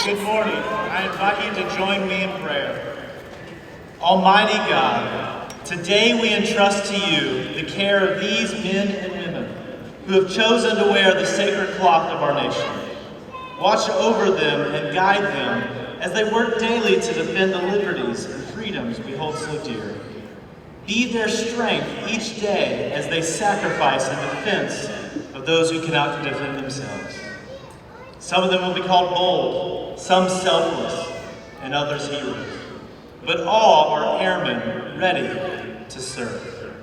Good morning. I invite you to join me in prayer. Almighty God, today we entrust to you the care of these men and women who have chosen to wear the sacred cloth of our nation. Watch over them and guide them as they work daily to defend the liberties and freedoms we hold so dear. Be their strength each day as they sacrifice in defense of those who cannot defend themselves. Some of them will be called bold, some selfless, and others heroes. But all are airmen ready to serve.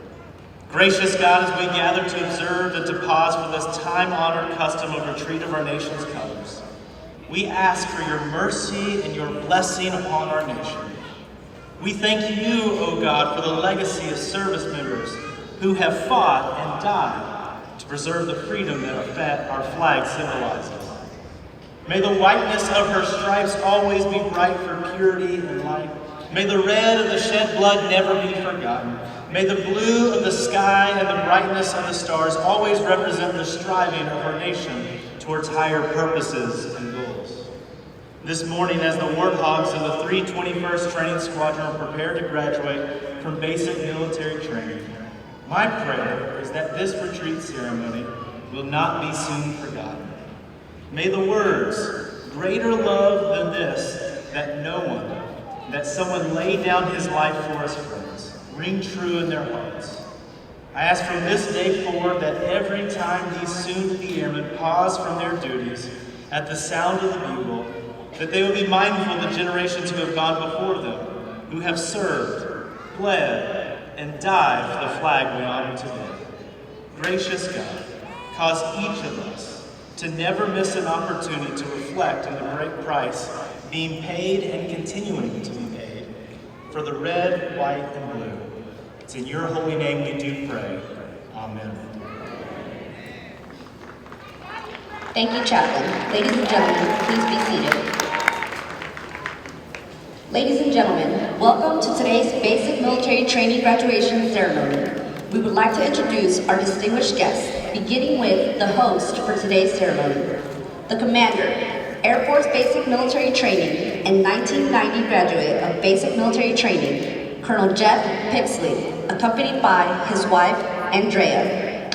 Gracious God, as we gather to observe and to pause for this time-honored custom of retreat of our nation's colors, we ask for your mercy and your blessing upon our nation. We thank you, O God, for the legacy of service members who have fought and died to preserve the freedom that our flag symbolizes. May the whiteness of her stripes always be bright for purity and light. May the red of the shed blood never be forgotten. May the blue of the sky and the brightness of the stars always represent the striving of our nation towards higher purposes and goals. This morning, as the warthogs of the 321st Training Squadron prepare to graduate from basic military training, my prayer is that this retreat ceremony will not be soon forgotten. May the words, greater love than this, that someone laid down his life for us friends, ring true in their hearts. I ask from this day forward that every time these soon-to-be airmen pause from their duties at the sound of the bugle, that they will be mindful of the generations who have gone before them, who have served, bled, and died for the flag we honor today. Gracious God, cause each of us to never miss an opportunity to reflect on the great price being paid and continuing to be paid for the red, white, and blue. It's in your holy name we do pray. Amen. Thank you, Chaplain. Ladies and gentlemen, please be seated. Ladies and gentlemen, welcome to today's Basic Military Training Graduation Ceremony. We would like to introduce our distinguished guests, beginning with the host for today's ceremony, the Commander, Air Force Basic Military Training and 1990 graduate of Basic Military Training, Colonel Jeff Pixley, accompanied by his wife, Andrea.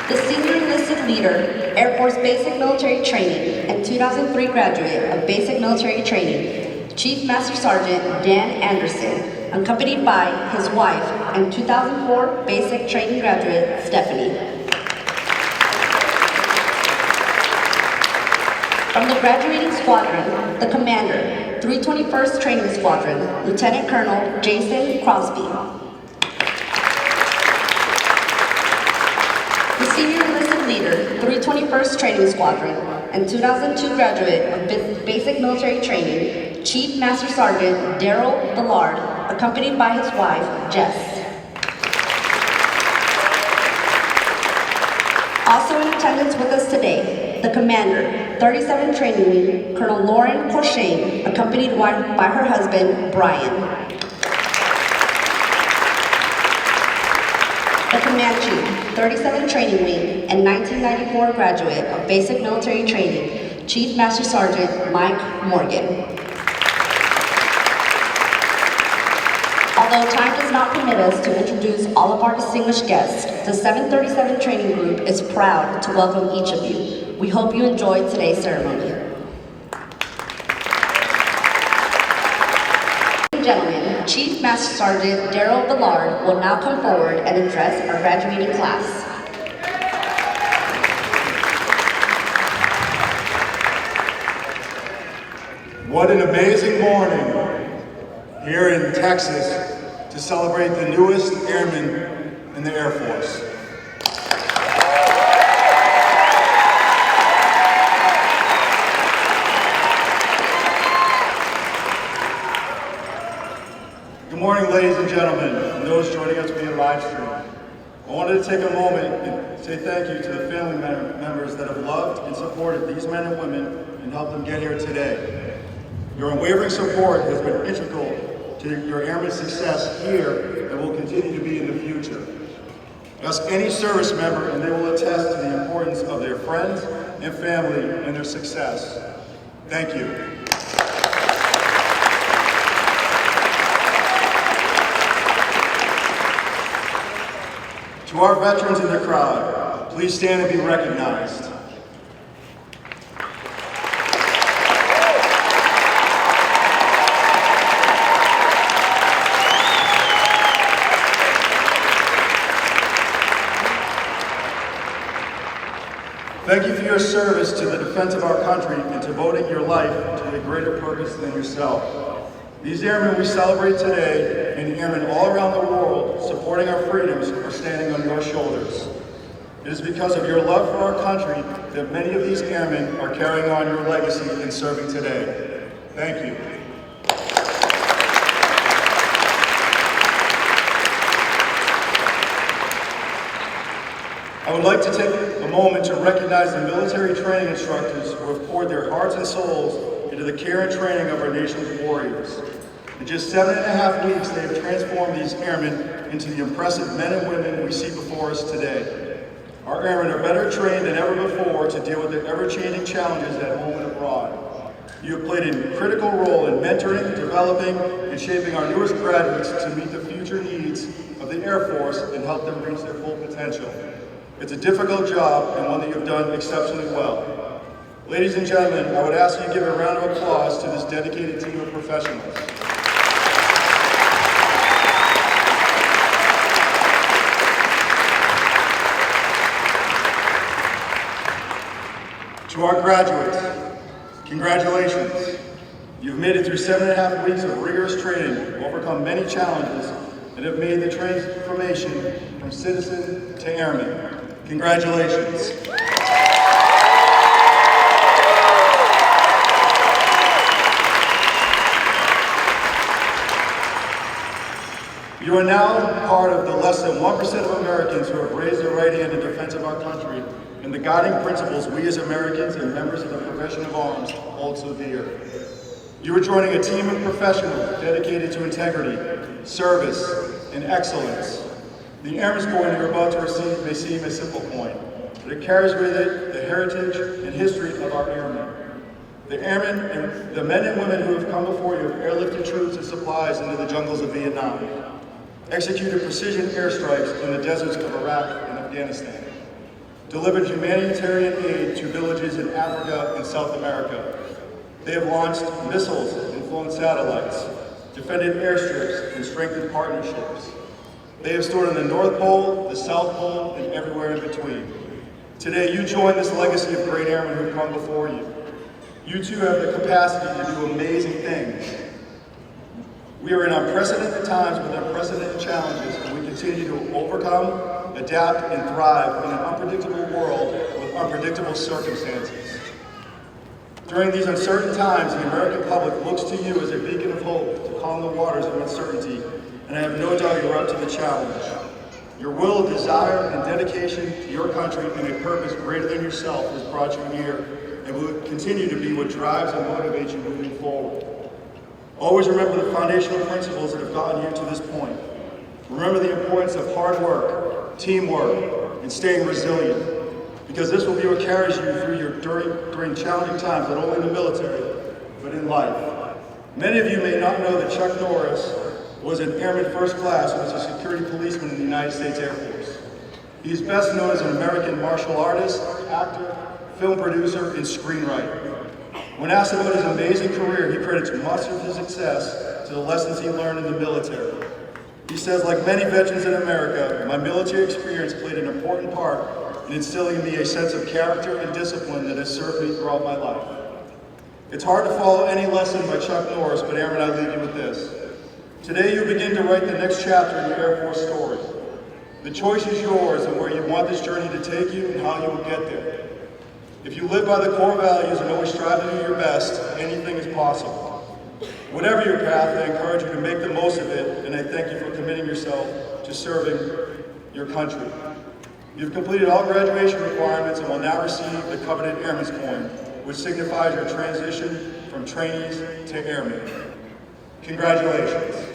The Senior Enlisted Leader, Air Force Basic Military Training and 2003 graduate of Basic Military Training, Chief Master Sergeant Dan Anderson, accompanied by his wife and 2004 Basic Training graduate, Stephanie. From the graduating squadron, the Commander, 321st Training Squadron, Lieutenant Colonel Jason Crosby. The Senior Enlisted Leader, 321st Training Squadron, and 2002 graduate of Basic Military Training, Chief Master Sergeant Daryl Ballard, accompanied by his wife, Jess. Also in attendance with us today, the Commander, 37 Training Wing, Colonel Lauren Corshane, accompanied by her husband, Brian. The Command Chief, 37 Training Wing, and 1994 graduate of Basic Military Training, Chief Master Sergeant Mike Morgan. Although time does not permit us to introduce all of our distinguished guests, the 737 Training Group is proud to welcome each of you. We hope you enjoyed today's ceremony. Ladies and gentlemen, Chief Master Sergeant Daryl Ballard will now come forward and address our graduating class. What an amazing morning here in Texas to celebrate the newest airmen in the Air Force. Good morning, ladies and gentlemen, and those joining us via live stream. I wanted to take a moment and say thank you to the family members that have loved and supported these men and women and helped them get here today. Your unwavering support has been integral to your airmen's success here and will continue to be in the future. Ask any service member and they will attest to the importance of their friends and family and their success. Thank you. To our veterans in the crowd, please stand and be recognized. Thank you for your service to the defense of our country and devoting your life to a greater purpose than yourself. These airmen we celebrate today and airmen all around the world supporting our freedoms are standing on your shoulders. It is because of your love for our country that many of these airmen are carrying on your legacy and serving today. Thank you. I would like to take a moment to recognize the military training instructors who have poured their hearts and souls into the care and training of our nation's warriors. In just 7.5 weeks, they have transformed these airmen into the impressive men and women we see before us today. Our airmen are better trained than ever before to deal with the ever-changing challenges at home and abroad. You have played a critical role in mentoring, developing, and shaping our newest graduates to meet the future needs of the Air Force and help them reach their full potential. It's a difficult job and one that you've done exceptionally well. Ladies and gentlemen, I would ask you to give a round of applause to this dedicated team of professionals. To our graduates, congratulations. You've made it through 7.5 weeks of rigorous training, overcome many challenges, and have made the transformation from citizen to airman. Congratulations. You are now part of the less than 1% of Americans who have raised their right hand in defense of our country and the guiding principles we as Americans and members of the profession of arms hold so dear. You are joining a team of professionals dedicated to integrity, service, and excellence. The Airman's coin you're about to receive may seem a simple coin, but it carries with it the heritage and history of our airmen. The airmen and the men and women who have come before you have airlifted troops and supplies into the jungles of Vietnam, executed precision airstrikes in the deserts of Iraq and Afghanistan, delivered humanitarian aid to villages in Africa and South America. They have launched missiles and flown satellites, defended airstrips and strengthened partnerships. They have stood on the North Pole, the South Pole, and everywhere in between. Today, you join this legacy of great airmen who have come before you. You too have the capacity to do amazing things. We are in unprecedented times with unprecedented challenges, and we continue to overcome, adapt, and thrive in an unpredictable world with unpredictable circumstances. During these uncertain times, the American public looks to you as a beacon of hope to calm the waters of uncertainty, and I have no doubt you're up to the challenge. Your will, desire, and dedication to your country and a purpose greater than yourself has brought you here and will continue to be what drives and motivates you moving forward. Always remember the foundational principles that have gotten you to this point. Remember the importance of hard work, teamwork, and staying resilient, because this will be what carries you through during challenging times, not only in the military, but in life. Many of you may not know that Chuck Norris was an Airman First Class who was a security policeman in the United States Air Force. He is best known as an American martial artist, actor, film producer, and screenwriter. When asked about his amazing career, he credits much of his success to the lessons he learned in the military. He says, like many veterans in America, my military experience played an important part in instilling in me a sense of character and discipline that has served me throughout my life. It's hard to follow any lesson by Chuck Norris, but Airman, I leave you with this. Today you begin to write the next chapter in your Air Force story. The choice is yours and where you want this journey to take you and how you will get there. If you live by the core values and always strive to do your best, anything is possible. Whatever your path, I encourage you to make the most of it, and I thank you for committing yourself to serving your country. You've completed all graduation requirements and will now receive the coveted Airman's coin, which signifies your transition from trainees to airmen. Congratulations.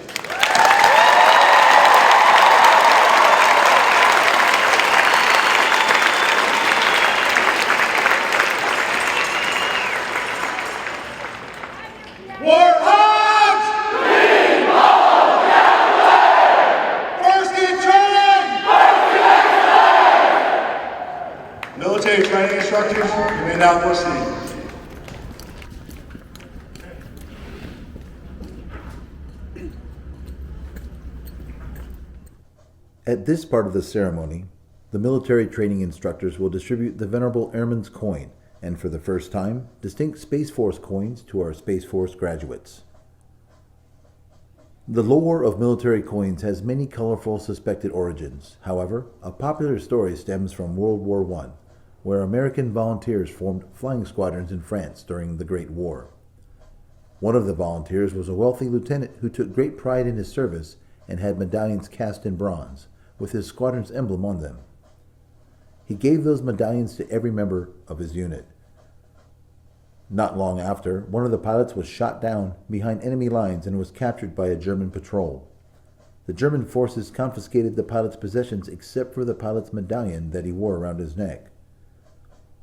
Military training instructors, you may now proceed. At this part of the ceremony, the military training instructors will distribute the venerable Airman's coin, and for the first time, distinct Space Force coins to our Space Force graduates. The lore of military coins has many colorful suspected origins. However, a popular story stems from World War I, where American volunteers formed flying squadrons in France during the Great War. One of the volunteers was a wealthy lieutenant who took great pride in his service and had medallions cast in bronze, with his squadron's emblem on them. He gave those medallions to every member of his unit. Not long after, one of the pilots was shot down behind enemy lines and was captured by a German patrol. The German forces confiscated the pilot's possessions except for the pilot's medallion that he wore around his neck.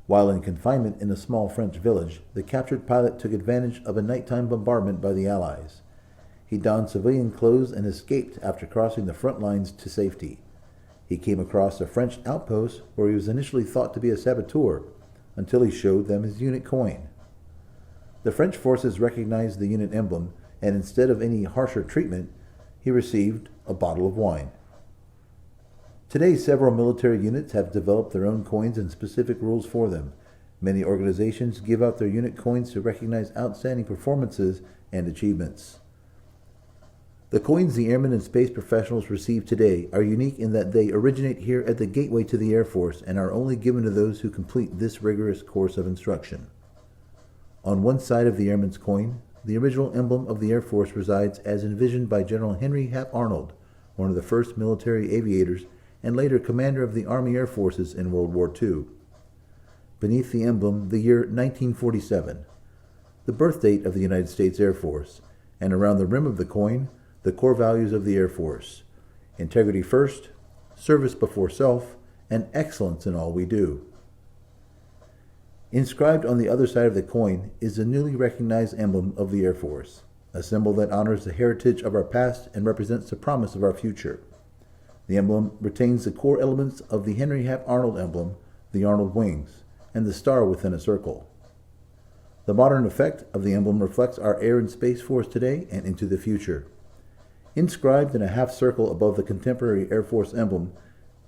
While in confinement in a small French village, the captured pilot took advantage of a nighttime bombardment by the Allies. He donned civilian clothes and escaped after crossing the front lines to safety. He came across a French outpost where he was initially thought to be a saboteur, until he showed them his unit coin. The French forces recognized the unit emblem, and instead of any harsher treatment, he received a bottle of wine. Today, several military units have developed their own coins and specific rules for them. Many organizations give out their unit coins to recognize outstanding performances and achievements. The coins the airmen and space professionals receive today are unique in that they originate here at the gateway to the Air Force and are only given to those who complete this rigorous course of instruction. On one side of the Airman's coin, the original emblem of the Air Force resides as envisioned by General Henry Hap Arnold, one of the first military aviators and later commander of the Army Air Forces in World War II. Beneath the emblem, the year 1947, the birth date of the United States Air Force, and around the rim of the coin, the core values of the Air Force: integrity first, service before self, and excellence in all we do. Inscribed on the other side of the coin is the newly recognized emblem of the Air Force, a symbol that honors the heritage of our past and represents the promise of our future. The emblem retains the core elements of the Henry Hap Arnold emblem, the Arnold wings, and the star within a circle. The modern effect of the emblem reflects our Air and Space Force today and into the future. Inscribed in a half circle above the contemporary Air Force emblem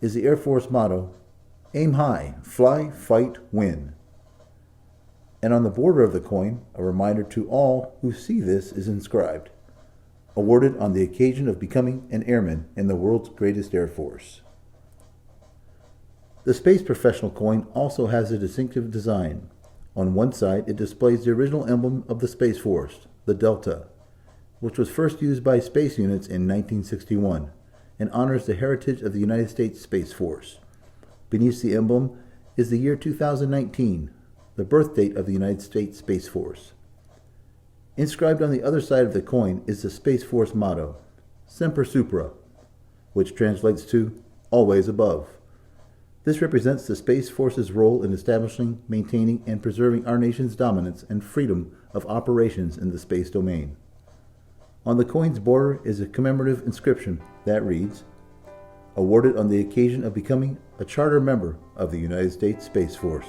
is the Air Force motto, "Aim high, fly, fight, win." And on the border of the coin, a reminder to all who see this is inscribed, "Awarded on the occasion of becoming an airman in the world's greatest Air Force." The Space Professional coin also has a distinctive design. On one side, it displays the original emblem of the Space Force, the Delta, which was first used by space units in 1961, and honors the heritage of the United States Space Force. Beneath the emblem is the year 2019, the birth date of the United States Space Force. Inscribed on the other side of the coin is the Space Force motto, "Semper Supra," which translates to "always above." This represents the Space Force's role in establishing, maintaining, and preserving our nation's dominance and freedom of operations in the space domain. On the coin's border is a commemorative inscription that reads, "Awarded on the occasion of becoming a charter member of the United States Space Force."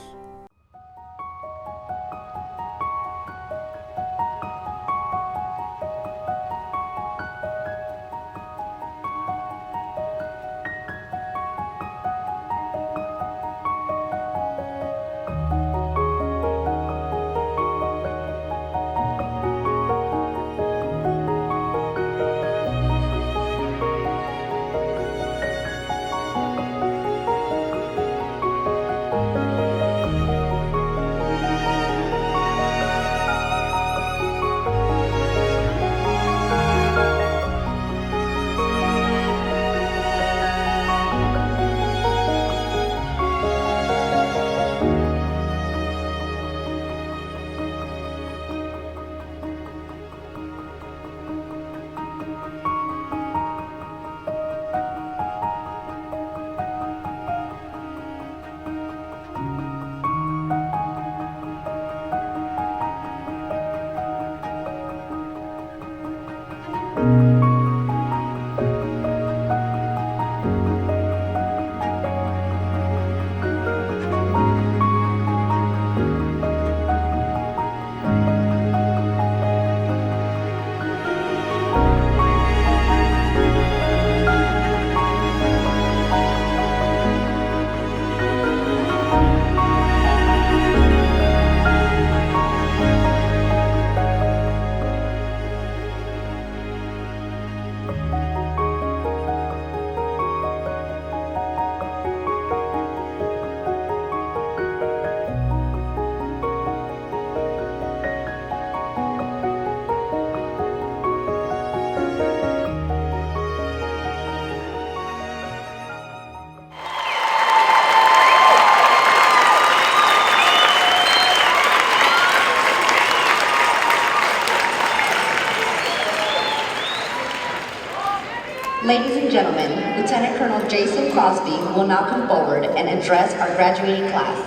Jason Crosby will now come forward and address our graduating class.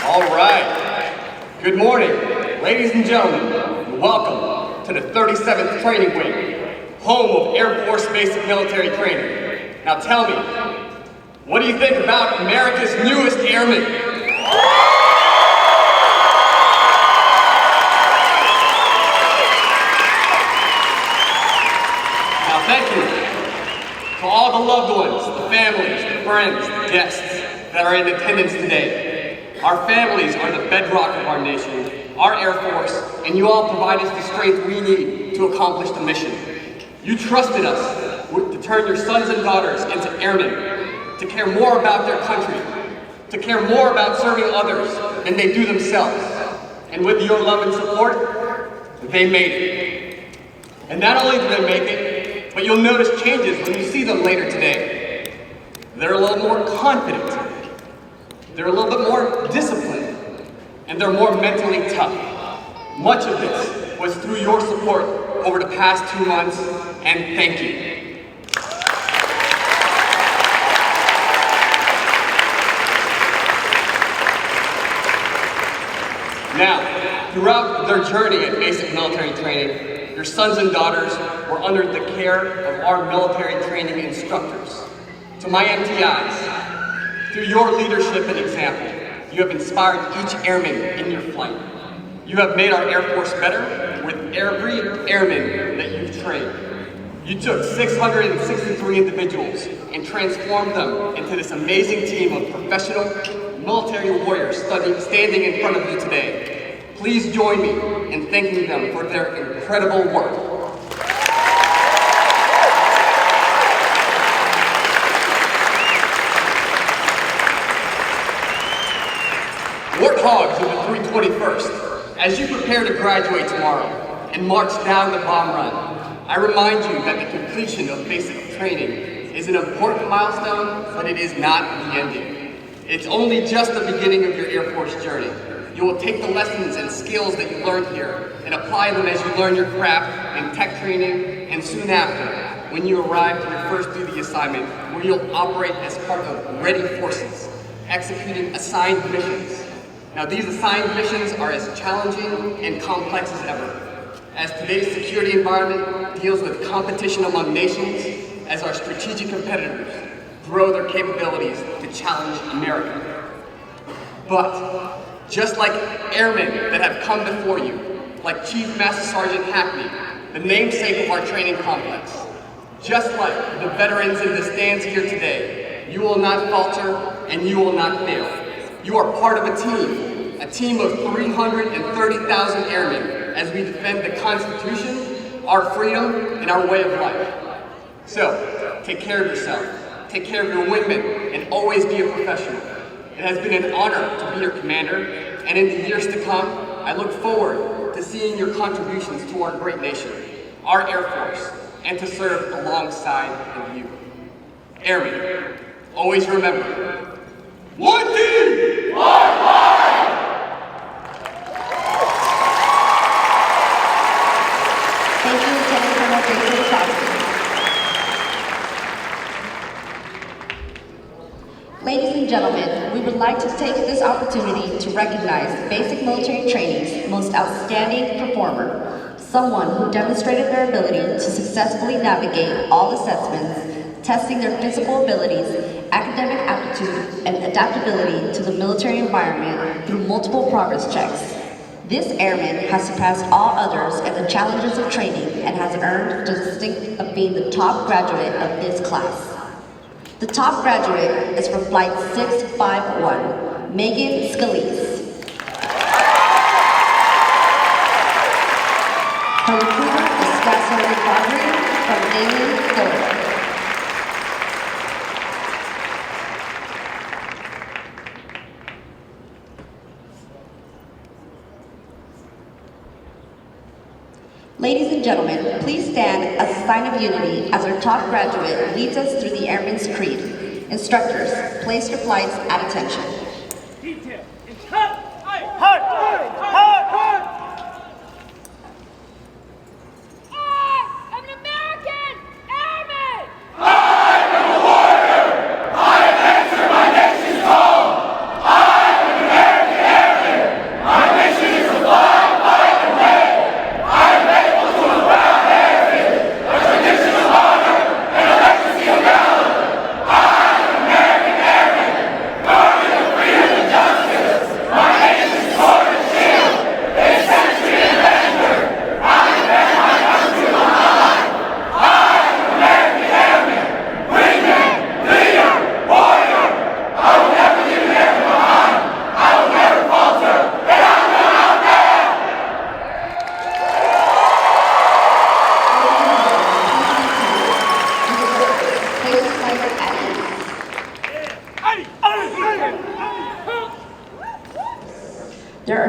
All right. Good morning, ladies and gentlemen. Welcome to the 37th Training Wing, home of Air Force Basic Military Training. Now tell me, what do you think about America's newest airmen? Now thank you to all the loved ones, the families, the friends, the guests that are in attendance today. Our families are the bedrock of our nation, our Air Force, and you all provide us the strength we need to accomplish the mission. You trusted us to turn your sons and daughters into airmen, to care more about their country, to care more about serving others than they do themselves. And with your love and support, they made it. And not only did they make it, but you'll notice changes when you see them later today. They're a little more confident. They're a little bit more disciplined, and they're more mentally tough. Much of this was through your support over the past 2 months, and thank you. Now, throughout their journey at basic military training, your sons and daughters were under the care of our military training instructors. To my MTIs, through your leadership and example, you have inspired each airman in your flight. You have made our Air Force better with every airman that you've trained. You took 663 individuals and transformed them into this amazing team of professional military warriors standing in front of you today. Please join me in thanking them for their incredible work. Warthogs of the 321st, as you prepare to graduate tomorrow and march down the bomb run, I remind you that the completion of basic training is an important milestone, but it is not the ending. It's only just the beginning of your Air Force journey. You will take the lessons and skills that you learned here and apply them as you learn your craft in tech training, and soon after, when you arrive to your first duty assignment, where you'll operate as part of ready forces, executing assigned missions. Now, these assigned missions are as challenging and complex as ever, as today's security environment deals with competition among nations, as our strategic competitors grow their capabilities to challenge America. But, just like airmen that have come before you, like Chief Master Sergeant Hackney, the namesake of our training complex, just like the veterans in the stands here today, you will not falter and you will not fail. You are part of a team of 330,000 airmen as we defend the Constitution, our freedom, and our way of life. So, take care of yourself, take care of your women, and always be a professional. It has been an honor to be your commander, and in the years to come, I look forward to seeing your contributions to our great nation, our Air Force, and to serve alongside of you. Airmen, always remember, one team, one flag! Thank you, Lieutenant Colonel Jason Crosby. Ladies and gentlemen, we would like to take this opportunity to recognize Basic Military Training's most outstanding performer, someone who demonstrated their ability to successfully navigate all assessments, testing their physical abilities, academic aptitude, and adaptability to the military environment through multiple progress checks. This airman has surpassed all others in the challenges of training and has earned the distinction of being the top graduate of this class. The top graduate is for Flight 651, Megan Scalise. Her recruiter is Staff Sergeant Crosby from England, Florida. Ladies and gentlemen, please stand as a sign of unity as our top graduate leads us through the Airman's Creed. Instructors, place your flights at attention. Detail. Hut! Hut! Hut!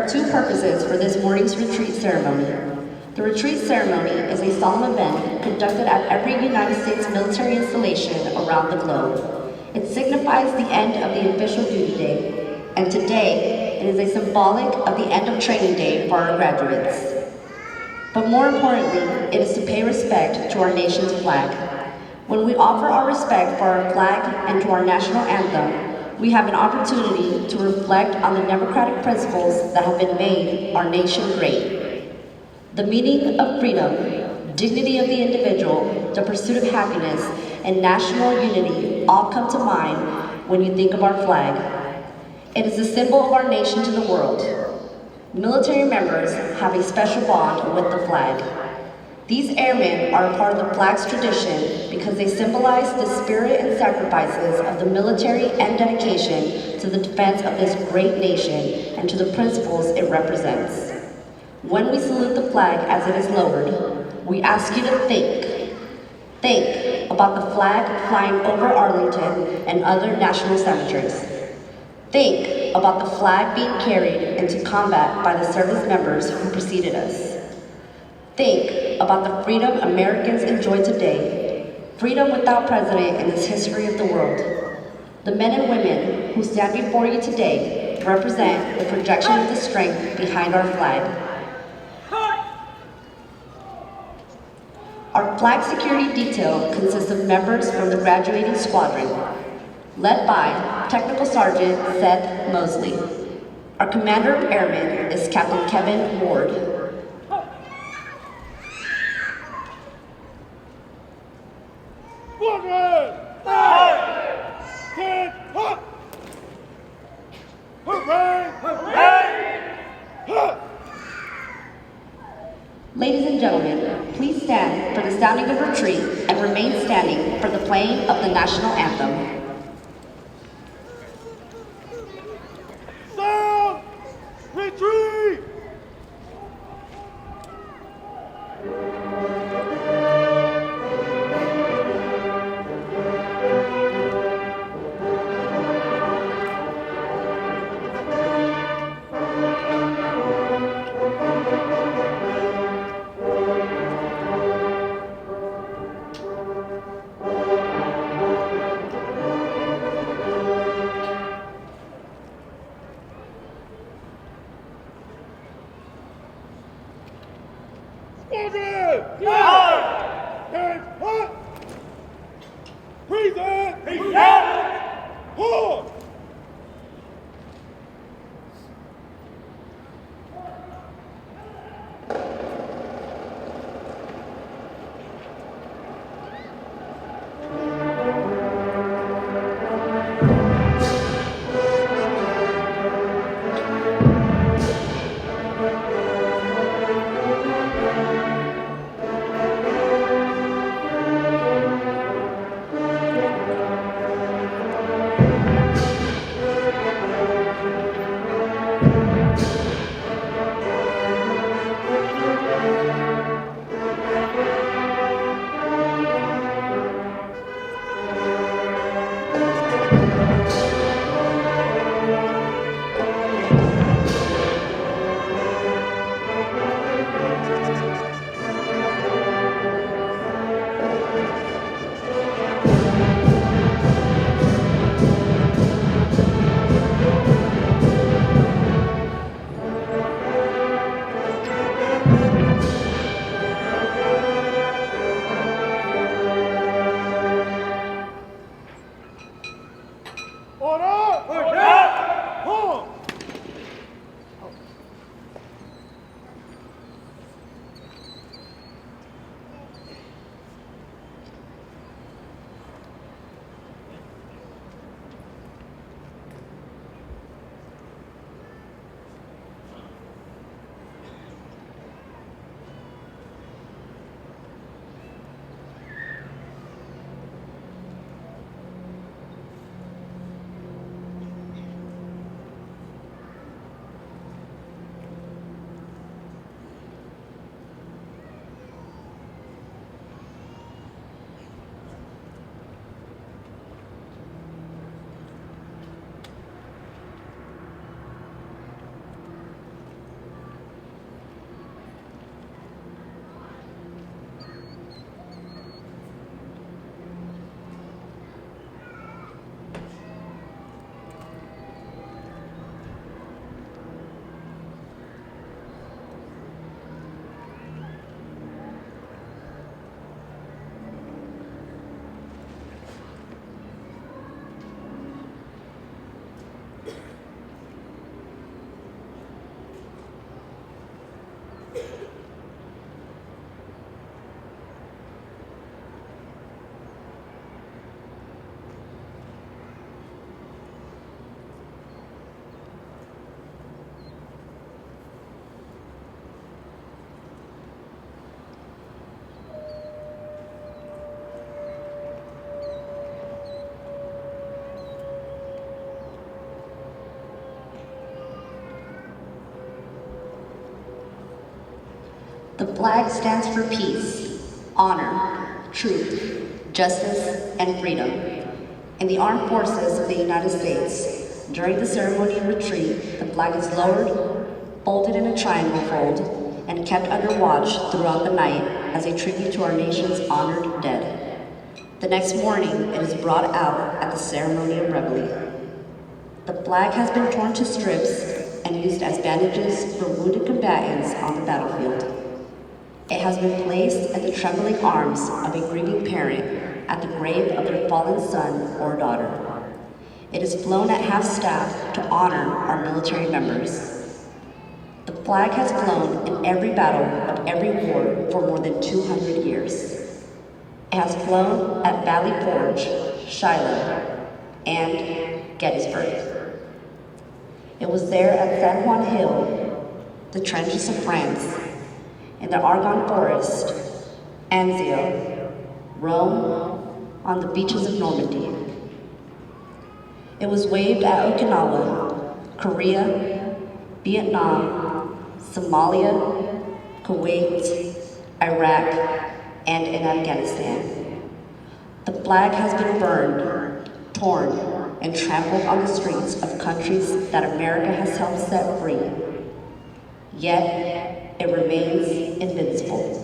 two purposes for this morning's retreat ceremony. The retreat ceremony is a solemn event conducted at every United States military installation around the globe. It signifies the end of the official duty day, and today it is a symbolic of the end of training day for our graduates. But more importantly, it is to pay respect to our nation's flag. When we offer our respect for our flag and to our national anthem, we have an opportunity to reflect on the democratic principles that have been made our nation great. The meaning of freedom, dignity of the individual, the pursuit of happiness, and national unity all come to mind when you think of our flag. It is a symbol of our nation to the world. Military members have a special bond with the flag. These airmen are a part of the flag's tradition because they symbolize the spirit and sacrifices of the military and dedication to the defense of this great nation and to the principles it represents. When we salute the flag as it is lowered, we ask you to think about the flag flying over Arlington and other national cemeteries. Think about the flag being carried into combat by the service members who preceded us. Think about the freedom Americans enjoy today, freedom without precedent in this history of the world. The men and women who stand before you today represent the projection of the strength behind our flag. Our flag security detail consists of members from the graduating squadron, led by Technical Sergeant Seth Mosley. Our Commander of Airmen is Captain Kevin Ward. Ladies and gentlemen, please stand for the sounding of retreat and remain standing for the playing of the national anthem. Sound! Retreat! The flag stands for peace, honor, truth, justice, and freedom. In the armed forces of the United States, during the ceremony of retreat, the flag is lowered, folded in a triangle fold, and kept under watch throughout the night as a tribute to our nation's honored dead. The next morning, it is brought out at the ceremony of reveille. The flag has been torn to strips and used as bandages for wounded combatants on the battlefield. It has been placed in the trembling arms of a grieving parent at the grave of their fallen son or daughter. It is flown at half-staff to honor our military members. The flag has flown in every battle of every war for more than 200 years. It has flown at Valley Forge, Shiloh, and Gettysburg. It was there at San Juan Hill, the trenches of France, in the Argonne Forest, Anzio, Rome, on the beaches of Normandy. It was waved at Okinawa, Korea, Vietnam, Somalia, Kuwait, Iraq, and in Afghanistan. The flag has been burned, torn, and trampled on the streets of countries that America has helped set free. Yet, it remains invincible.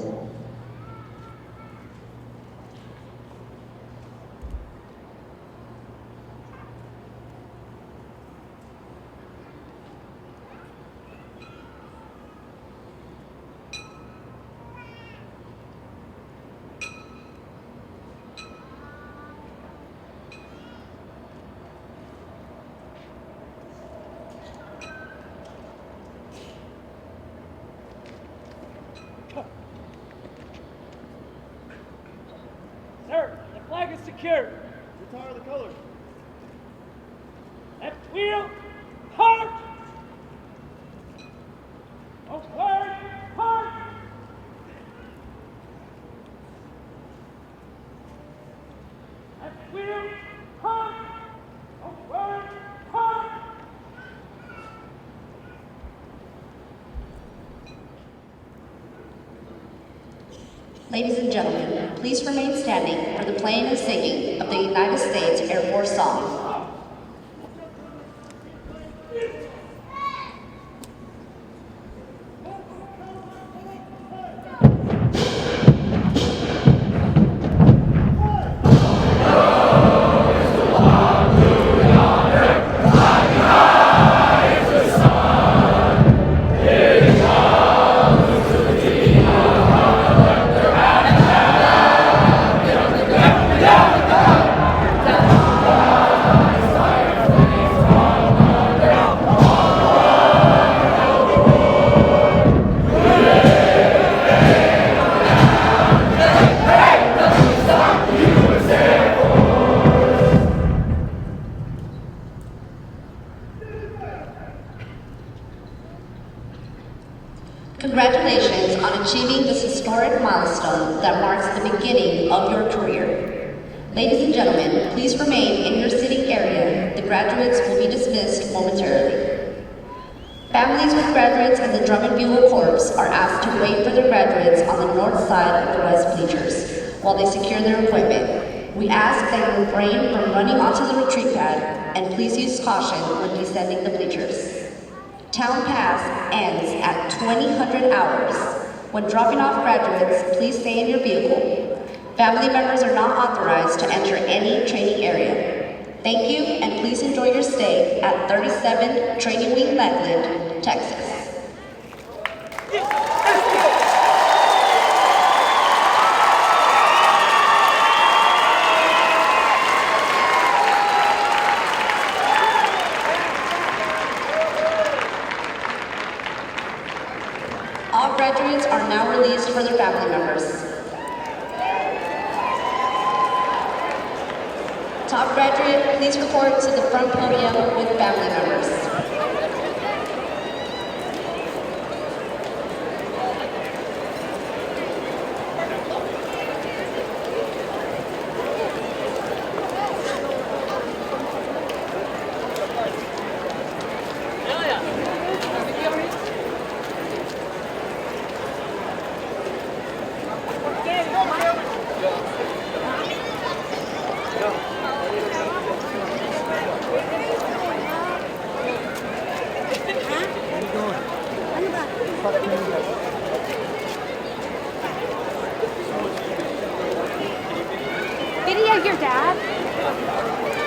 Sir, the flag is secure. Retire the colors. Left wheel, hard. Forward, hard. Left wheel, hard. Forward, hard. Ladies and gentlemen, please remain standing for the playing and singing of the United States Air Force song. Congratulations on achieving this historic milestone that marks the beginning of your career. Ladies and gentlemen, please remain in your seating area. The graduates will be dismissed momentarily. Families with graduates in the Drum and Bugle Corps are asked to wait for their graduates on the north side of the west bleachers while they secure their equipment. We ask that you refrain from running onto the retreat pad and please use caution when descending the bleachers. Town Pass ends at 2000 hours. When dropping off graduates, please stay in your vehicle. Family members are not authorized to enter any training area. Thank you, and please enjoy your stay at 37 Training Wing Lackland, Texas. All graduates are now released for their family members. Top graduate, please report to the front podium with family members. video your dad?